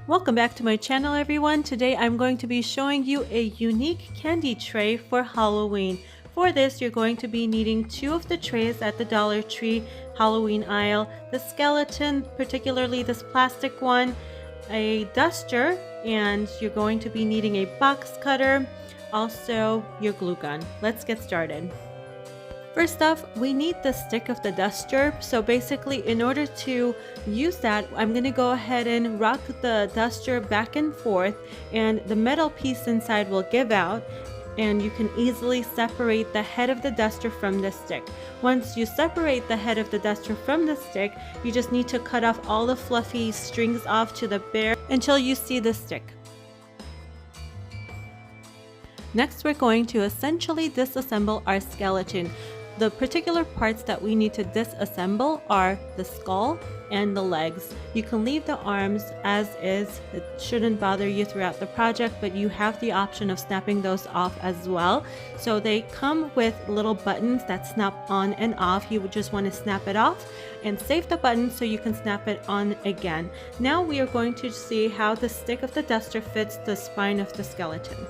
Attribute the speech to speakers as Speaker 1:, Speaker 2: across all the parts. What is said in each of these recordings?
Speaker 1: Welcome back to my channel, everyone. Today I'm going to be showing you a unique candy tray for Halloween. For this, you're going to be needing 2 of the trays at the Dollar Tree Halloween aisle, the skeleton, particularly this plastic one, a duster, and you're going to be needing a box cutter, also your glue gun. Let's get started. First off, we need the stick of the duster. So basically, in order to use that, I'm going to go ahead and rock the duster back and forth, and the metal piece inside will give out, and you can easily separate the head of the duster from the stick. Once you separate the head of the duster from the stick, you just need to cut off all the fluffy strings off to the bare until you see the stick. Next, we're going to essentially disassemble our skeleton. The particular parts that we need to disassemble are the skull and the legs. You can leave the arms as is. It shouldn't bother you throughout the project, but you have the option of snapping those off as well. So they come with little buttons that snap on and off. You would just want to snap it off and save the button so you can snap it on again. Now we are going to see how the stick of the duster fits the spine of the skeleton.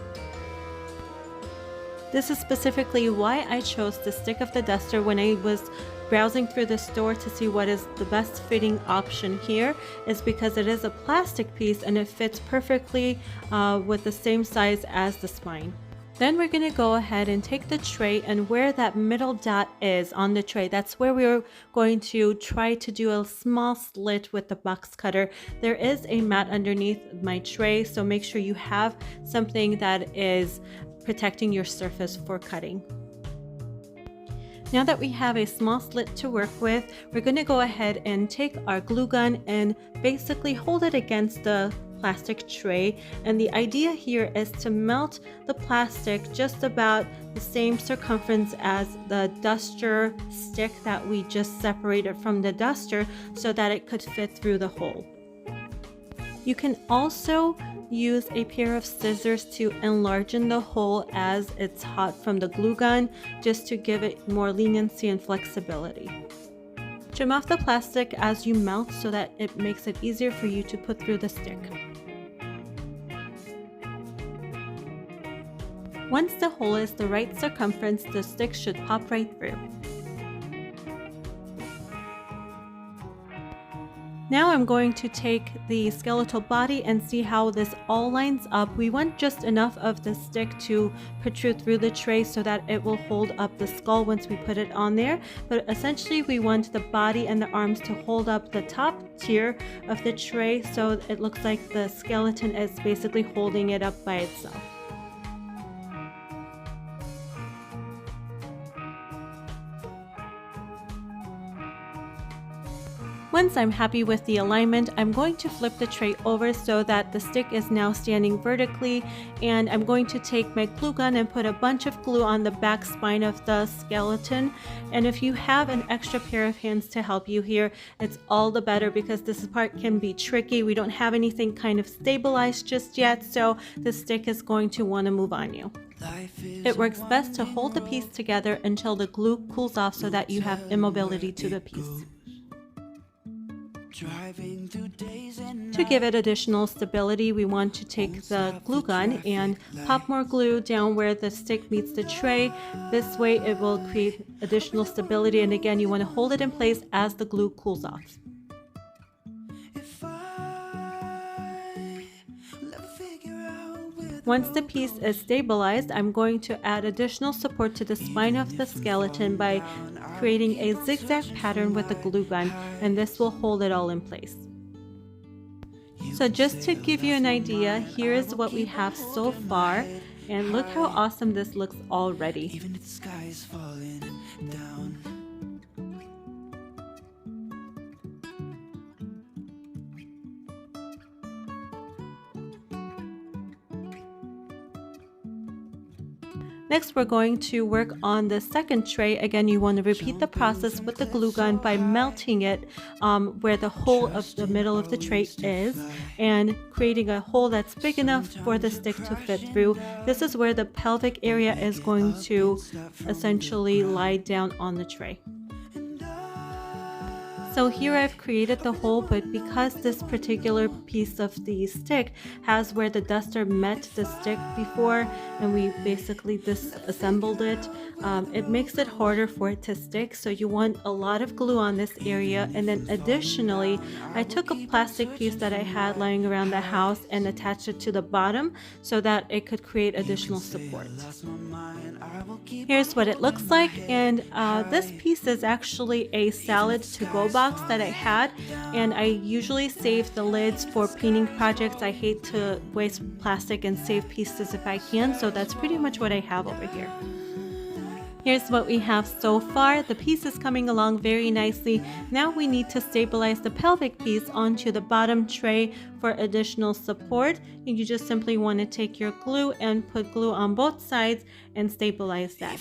Speaker 1: This is specifically why I chose the stick of the duster when I was browsing through the store to see what is the best fitting option here, is because it is a plastic piece and it fits perfectly with the same size as the spine. Then we're going to go ahead and take the tray, and where that middle dot is on the tray, that's where we're going to try to do a small slit with the box cutter. There is a mat underneath my tray, so make sure you have something that is protecting your surface for cutting. Now that we have a small slit to work with, we're going to go ahead and take our glue gun and basically hold it against the plastic tray. And the idea here is to melt the plastic just about the same circumference as the duster stick that we just separated from the duster, so that it could fit through the hole. You can also use a pair of scissors to enlarge the hole as it's hot from the glue gun, just to give it more leniency and flexibility. Trim off the plastic as you melt so that it makes it easier for you to put through the stick. Once the hole is the right circumference, the stick should pop right through. Now I'm going to take the skeletal body and see how this all lines up. We want just enough of the stick to protrude through the tray so that it will hold up the skull once we put it on there. But essentially we want the body and the arms to hold up the top tier of the tray, so it looks like the skeleton is basically holding it up by itself. Once I'm happy with the alignment, I'm going to flip the tray over so that the stick is now standing vertically, and I'm going to take my glue gun and put a bunch of glue on the back spine of the skeleton. And if you have an extra pair of hands to help you here, it's all the better, because this part can be tricky. We don't have anything kind of stabilized just yet, so the stick is going to want to move on you. It works best to hold the piece together until the glue cools off so that you have immobility to the piece. To give it additional stability, we want to take the glue gun and pop more glue down where the stick meets the tray. This way it will create additional stability, and again, you want to hold it in place as the glue cools off. Once the piece is stabilized, I'm going to add additional support to the spine of the skeleton by creating a zigzag pattern with the glue gun, and this will hold it all in place. So just to give you an idea, here is what we have so far, and look how awesome this looks already. Even if the sky is falling down. Next, we're going to work on the second tray. Again, you want to repeat the process with the glue gun by melting it where the hole of the middle of the tray is, and creating a hole that's big enough for the stick to fit through. This is where the pelvic area is going to essentially lie down on the tray. So here I've created the hole, but because this particular piece of the stick has where the duster met the stick before and we basically disassembled it, it makes it harder for it to stick. So you want a lot of glue on this area. And then additionally, I took a plastic piece that I had lying around the house and attached it to the bottom so that it could create additional support. Here's what it looks like, and this piece is actually a salad to-go box that I had, and I usually save the lids for painting projects. I hate to waste plastic and save pieces if I can, so that's pretty much what I have over here. Here's what we have so far. The piece is coming along very nicely. Now we need to stabilize the pelvic piece onto the bottom tray for additional support. And you just simply want to take your glue and put glue on both sides and stabilize that.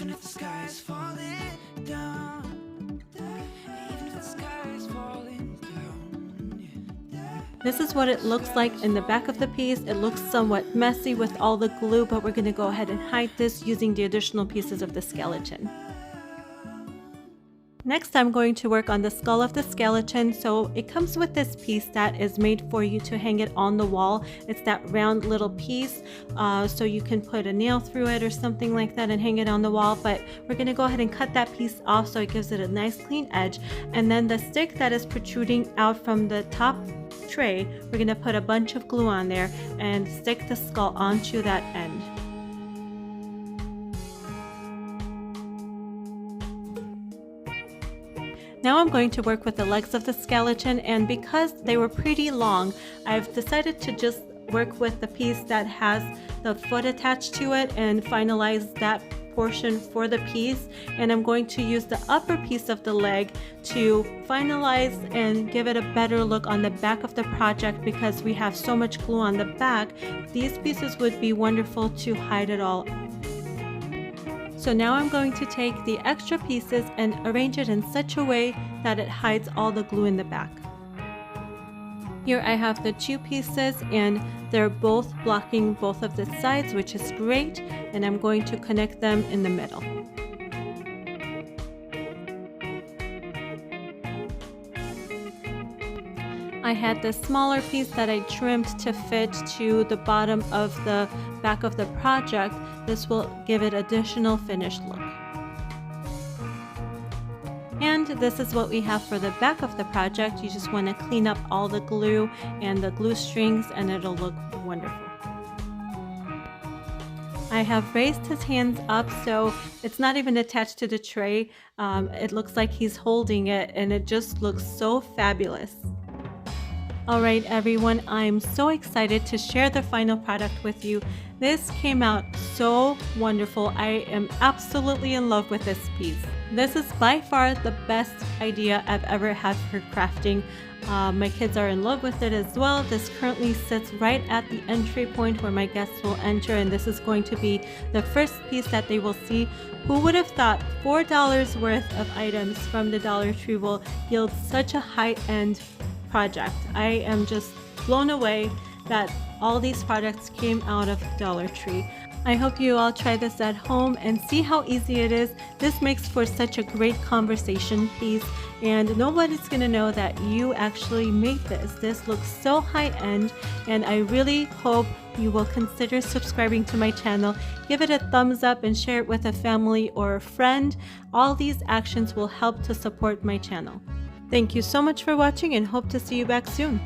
Speaker 1: This is what it looks like in the back of the piece. It looks somewhat messy with all the glue, but we're going to go ahead and hide this using the additional pieces of the skeleton. Next, I'm going to work on the skull of the skeleton. So it comes with this piece that is made for you to hang it on the wall. It's that round little piece, so you can put a nail through it or something like that and hang it on the wall. But we're going to go ahead and cut that piece off so it gives it a nice clean edge. And then the stick that is protruding out from the top tray, we're going to put a bunch of glue on there and stick the skull onto that end. Now I'm going to work with the legs of the skeleton, and because they were pretty long, I've decided to just work with the piece that has the foot attached to it and finalize that portion for the piece. And I'm going to use the upper piece of the leg to finalize and give it a better look on the back of the project. Because we have so much glue on the back, these pieces would be wonderful to hide it all. So now I'm going to take the extra pieces and arrange it in such a way that it hides all the glue in the back. Here I have the two pieces and they're both blocking both of the sides, which is great, and I'm going to connect them in the middle. I had this smaller piece that I trimmed to fit to the bottom of the back of the project. This will give it additional finished look. And this is what we have for the back of the project. You just want to clean up all the glue and the glue strings and it'll look wonderful. I have raised his hands up so it's not even attached to the tray. It looks like he's holding it and it just looks so fabulous. Alright everyone, I'm so excited to share the final product with you. This came out so wonderful. I am absolutely in love with this piece. This is by far the best idea I've ever had for crafting. My kids are in love with it as well. This currently sits right at the entry point where my guests will enter, and this is going to be the first piece that they will see. Who would have thought $4 worth of items from the Dollar Tree will yield such a high-end project? I am just blown away that all these products came out of Dollar Tree. I hope you all try this at home and see how easy it is. This makes for such a great conversation piece, and nobody's gonna know that you actually made this. This looks so high-end, and I really hope you will consider subscribing to my channel. Give it a thumbs up and share it with a family or a friend. All these actions will help to support my channel. Thank you so much for watching and hope to see you back soon.